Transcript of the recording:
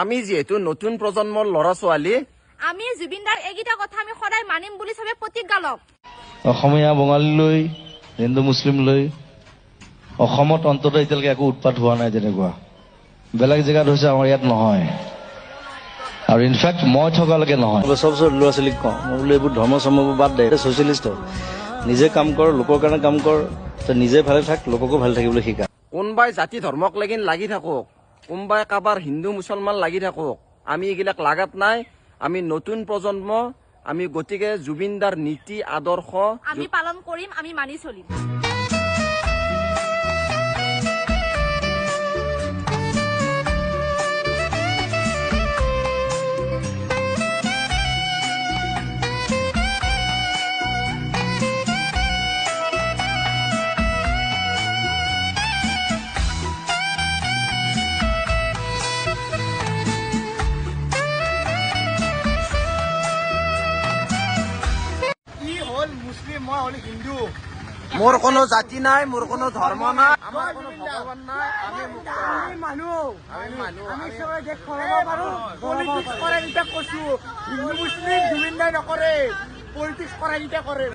আমি যেহেতু নতুন প্ৰজন্মৰ ল'ৰা ছোৱালী আমি জুবিনদাৰ এইকেইটা কথা আমি সদায় মানিম বুলি চবে প্ৰতিজ্ঞা লওক। অসমীয়া বঙালীলৈ হিন্দু মুছলিমলৈ অসমত অন্তত এতিয়ালৈকে একো উৎপাত হোৱা নাই তেনেকুৱা। বেলেগ জেগাত হৈছে, আমাৰ ইয়াত নহয়। আৰু ইনফেক্ট মই থকালৈকে নহয়। চব ল'ৰা ছোৱালীক কওঁ, মই বোলো এইবোৰ ধৰ্ম চৰ্মবোৰ বাদ দে, ছচিয়েলিষ্ট নিজে কাম কৰ, লোকৰ কাৰণে কাম কৰ, তই নিজে ভালে থাক, লোককো ভালে থাকিবলৈ শিকা। কোনোবাই জাতি ধৰ্মক লেগিন লাগি থাকক, কোনোবাই কাৰোবাৰ হিন্দু মুছলমান লাগি থাকক, আমি এইবিলাক লাগাত নাই। আমি নতুন প্ৰজন্ম, আমি গতিকে জুবিনদাৰ নীতি আদৰ্শ আমি পালন কৰিম, আমি মানি চলিম। মোৰ কোনো জাতি নাই, মোৰ কোনো ধৰ্ম নাই, আমাৰ কোনো ভগৱান নাই, আমি মানুহ। আমি সবাই দেশ খৰাব পাৰো। পলিটিক্স কৰে এতিয়া কৈছো, হিন্দু মুছলিম জুবিন দাই নকৰে, পলিটিক্স কৰে এতিয়া কৰে।